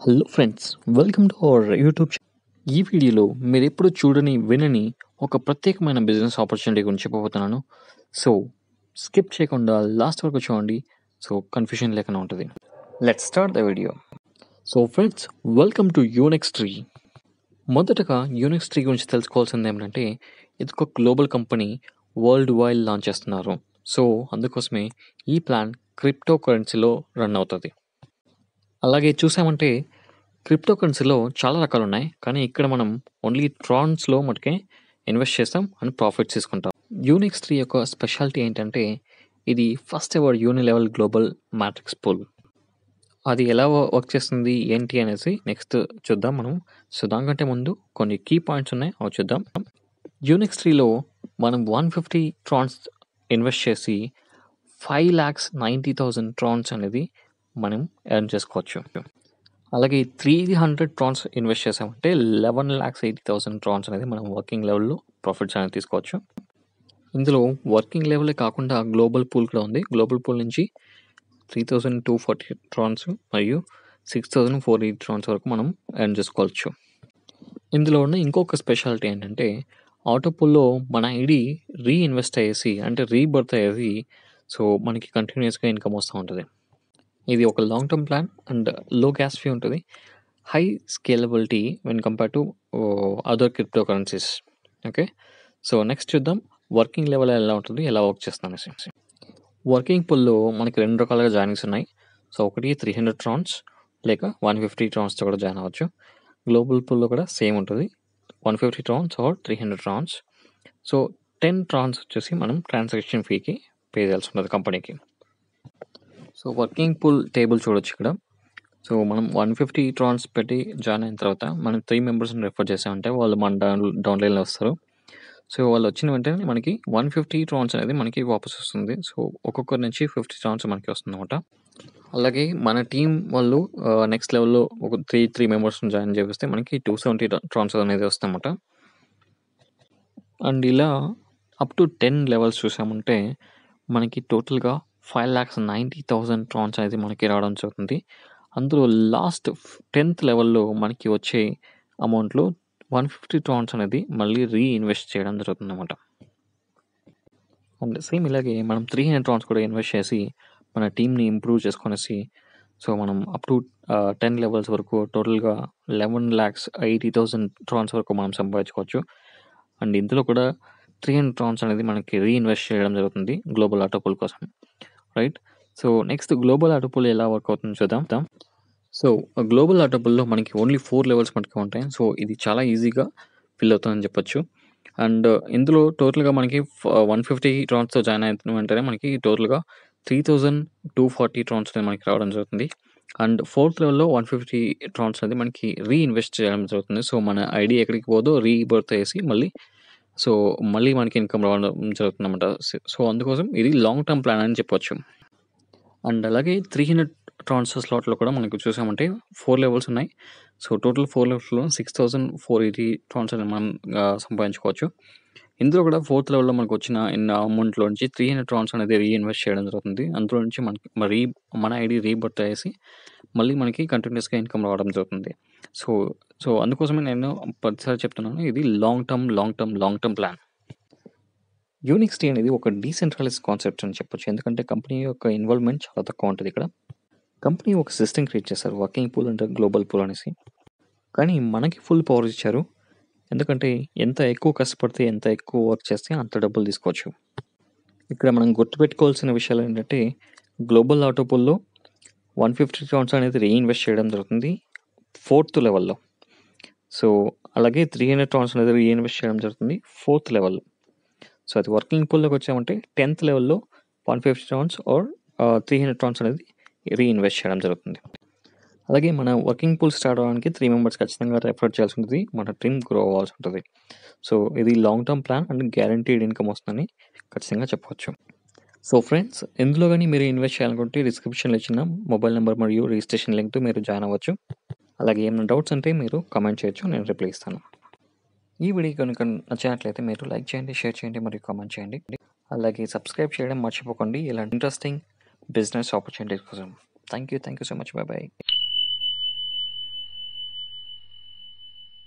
Hello friends, welcome to our YouTube channel. ఈ వీడియోలో మీరు ఎప్పుడు చూడని వినని ఒక ప్రత్యేకమైన బిజినెస్ ఆపర్చునిటీ గురించి చెప్పబోతున్నాను. సో స్కిప్ చేయకుండా లాస్ట్ వరకు చూడండి. సో కన్ఫ్యూజన్ లేకుండా ఉంటుంది. Let's start the video. So friends, welcome to Unex tree. మొదటగా యూనెక్స్ ట్రీ గురించి తెలుసుకోవాల్సింది ఏమిటంటే, ఇది ఒక global company, world wide launch చేస్తున్నారు. సో అందుకోసమే ఈ ప్లాన్ క్రిప్టో కరెన్సీలో రన్ అవుతుంది. అలాగే చూసామంటే క్రిప్టో కరెన్సీలో చాలా రకాలు ఉన్నాయి, కానీ ఇక్కడ మనం ఓన్లీ ట్రాన్స్లో మటుకే ఇన్వెస్ట్ చేస్తాం అండ్ ప్రాఫిట్స్ తీసుకుంటాం. యూనిక్స్ 3 యొక్క స్పెషాలిటీ ఏంటంటే, ఇది ఫస్ట్ ఎవర్ యూని లెవెల్ గ్లోబల్ మ్యాట్రిక్స్ పూల్. అది ఎలా వర్క్ చేస్తుంది ఏంటి అనేసి నెక్స్ట్ చూద్దాం మనం. సో దానికంటే ముందు కొన్ని కీ పాయింట్స్ ఉన్నాయి, అవి చూద్దాం. యూనిక్స్ 3లో మనం 150 ట్రాన్స్ ఇన్వెస్ట్ చేసి 5,90,000 ట్రాన్స్ అనేది మనం ఎర్న్ చేసుకోవచ్చు. అలాగే 300 ట్రాన్స్ ఇన్వెస్ట్ చేసామంటే 11,80,000 ట్రాన్స్ అనేది మనం వర్కింగ్ లెవెల్లో ప్రాఫిట్స్ అనేది తీసుకోవచ్చు. ఇందులో వర్కింగ్ లెవెలే కాకుండా గ్లోబల్ పూల్ కూడా ఉంది. గ్లోబల్ పూల్ నుంచి 3,240 ట్రాన్స్ మరియు 6,480 ట్రాన్స్ వరకు మనం ఎర్న్ చేసుకోవచ్చు. ఇందులో ఉన్న ఇంకొక స్పెషాలిటీ ఏంటంటే, ఆటో పూల్లో మన ఐడి రీఇన్వెస్ట్ అయ్యేసి అంటే రీబర్త్ అయ్యేసి సో మనకి కంటిన్యూస్గా ఇన్కమ్ వస్తూ ఉంటుంది. ఇది ఒక లాంగ్ టర్మ్ ప్లాన్ అండ్ లో గ్యాస్ ఫీ ఉంటుంది. High scalability when compare to other crypto currencies. Okay, so next చూద్దాం వర్కింగ్ లెవెల్ ఎలా ఉంటుంది, ఎలా వర్క్ చేస్తాం అనేసి. వర్కింగ్ పుల్లో మనకి 2 రకాలుగా జాయినింగ్స్ ఉన్నాయి. సో ఒకటి 300 ట్రాన్స్ లేక 150 ట్రాన్స్తో కూడా జాయిన్ అవ్వచ్చు. గ్లోబల్ పుల్లో కూడా సేమ్ ఉంటుంది, 150 ట్రాన్స్ ఆర్ 300 ట్రాన్స్. సో 10 ట్రాన్స్ వచ్చేసి మనం ట్రాన్సాక్షన్ ఫీకి పే చేయాల్సి ఉంటుంది కంపెనీకి. సో వర్కింగ్ పూల్ టేబుల్ చూడొచ్చు ఇక్కడ. సో మనం 150 ట్రాన్స్ పెట్టి జాయిన్ అయిన తర్వాత మనం 3 మెంబర్స్ని రెఫర్ చేసామంటే వాళ్ళు మన డౌన్లైన్లో వస్తారు. సో వాళ్ళు వచ్చిన వెంటనే మనకి 150 ట్రాన్స్ అనేది మనకి వాపస్ వస్తుంది. సో ఒక్కొక్కరి నుంచి 50 ట్రాన్స్ మనకి వస్తుంది అనమాట. అలాగే మన టీం వాళ్ళు నెక్స్ట్ లెవెల్లో ఒక 3 మెంబర్స్ని జాయిన్ చేపిస్తే మనకి 270 ట్రాన్స్ అనేది వస్తుందన్నమాట. అండ్ ఇలా అప్ టు 10 లెవెల్స్ చూసామంటే మనకి టోటల్గా 5,90,000 ట్రాన్స్ అనేది మనకి రావడం జరుగుతుంది. అందులో లాస్ట్ 10th లెవెల్లో మనకి వచ్చే అమౌంట్లో 150 ట్రాన్స్ అనేది మళ్ళీ రీఇన్వెస్ట్ చేయడం జరుగుతుంది అనమాట. అండ్ సేమ్ ఇలాగే మనం 300 ట్రాన్స్ కూడా ఇన్వెస్ట్ చేసి మన టీంని ఇంప్రూవ్ చేసుకొనేసి సో మనం అప్ టు 10 లెవెల్స్ వరకు టోటల్గా 11,80,000 ట్రాన్స్ వరకు మనం సంపాదించుకోవచ్చు. అండ్ ఇందులో కూడా 300 ట్రాన్స్ అనేది మనకి రీఇన్వెస్ట్ చేయడం జరుగుతుంది గ్లోబల్ ఆటో పూల్ కోసం, right? So next global auto pool ఎలా వర్క్ అవుతుందో చూద్దాం. సో గ్లోబల్ ఆటో పూల్లో మనకి ఓన్లీ 4 లెవెల్స్ మటుకు ఉంటాయి. సో ఇది చాలా ఈజీగా ఫిల్ అవుతుందని చెప్పొచ్చు. అండ్ ఇందులో టోటల్గా మనకి 150 ట్రాన్స్తో జాయిన్ అయిన వెంటనే మనకి టోటల్గా 3,240 ట్రాన్స్ అనేది మనకి రావడం జరుగుతుంది. అండ్ 4th లెవెల్లో 150 ట్రాన్స్ అనేది మనకి రీఇన్వెస్ట్ చేయడం జరుగుతుంది. సో మన ఐడి ఎక్కడికి పోదో రీబర్త్ చేసి మళ్ళీ మనకి ఇన్కమ్ రావడం జరుగుతుంది అన్నమాట. సో అందుకోసం ఇది లాంగ్ టర్మ్ ప్లాన్ అని చెప్పొచ్చు. అండ్ అలాగే 300 ట్రాన్స్ స్లాట్లో కూడా మనకు చూసామంటే 4 లెవెల్స్ ఉన్నాయి. సో టోటల్ 4 లెవెల్స్లో 6,480 ట్రాన్స్ అనేది మనం సంపాదించుకోవచ్చు. ఇందులో కూడా 4th లెవెల్లో మనకు వచ్చిన అమౌంట్లో నుంచి 300 ట్రాన్స్ అనేది రీఇన్వెస్ట్ చేయడం జరుగుతుంది. అందులో నుంచి మనకి మన ఐడి రీబర్త్ అయ్యేసి మళ్ళీ మనకి కంటిన్యూస్గా ఇన్కమ్ రావడం జరుగుతుంది. సో అందుకోసమే నేను ప్రతిసారి చెప్తున్నాను, ఇది లాంగ్ టర్మ్ ప్లాన్. యూనిక్స్ 3 అనేది ఒక డీసెంట్రలైజ్ కాన్సెప్ట్ అని చెప్పొచ్చు. ఎందుకంటే కంపెనీ యొక్క ఇన్వాల్వ్మెంట్ చాలా తక్కువ ఉంటుంది ఇక్కడ. కంపెనీ ఒక సిస్టమ్ క్రియేట్ చేస్తారు, వర్కింగ్ పూల్ అంటే గ్లోబల్ పూల్ అనేసి. కానీ మనకి ఫుల్ పవర్ ఇచ్చారు. ఎందుకంటే ఎంత ఎక్కువ కష్టపడితే, ఎంత ఎక్కువ వర్క్ చేస్తే అంత డబ్బులు తీసుకోవచ్చు. ఇక్కడ మనం గుర్తుపెట్టుకోవాల్సిన విషయాలు ఏంటంటే, గ్లోబల్ ఆటో పూల్లో 150 ట్రాన్స్ అనేది రీఇన్వెస్ట్ చేయడం జరుగుతుంది 4th లెవెల్లో. సో అలాగే 300 ట్రాన్స్ అనేది రీఇన్వెస్ట్ చేయడం జరుగుతుంది 4th లెవెల్లో. సో అది వర్కింగ్ పూల్లోకి వచ్చామంటే 10th లెవెల్లో 150 ట్రాన్స్ ఆర్ 300 ట్రాన్స్ అనేది రీఇన్వెస్ట్ చేయడం జరుగుతుంది. అలాగే మన వర్కింగ్ పూల్ స్టార్ట్ అవ్వడానికి 3 మెంబర్స్ ఖచ్చితంగా రెఫర్ చేయాల్సి ఉంటుంది, మన టీమ్ గ్రో అవ్వాల్సి ఉంటుంది. సో ఇది long term plan and guaranteed income వస్తుందని ఖచ్చితంగా చెప్పవచ్చు. సో ఫ్రెండ్స్, ఇందులో కానీ మీరు ఇన్వెస్ట్ చేయాలనుకుంటే డిస్క్రిప్షన్లో ఇచ్చిన మొబైల్ నెంబర్ మరియు రిజిస్ట్రేషన్ లింక్తో మీరు జాయిన్ అవ్వచ్చు. అలాగే ఏమైనా డౌట్స్ ఉంటే మీరు కామెంట్ చేయొచ్చు, నేను రిప్లై ఇస్తాను. ఈ వీడియో కనుక నచ్చినట్లయితే మీరు లైక్ చేయండి, షేర్ చేయండి మరియు కామెంట్ చేయండి. అలాగే సబ్స్క్రైబ్ చేయడం మర్చిపోకండి ఇలాంటి ఇంట్రెస్టింగ్ బిజినెస్ ఆపర్చునిటీస్ కోసం. Thank you so much. By.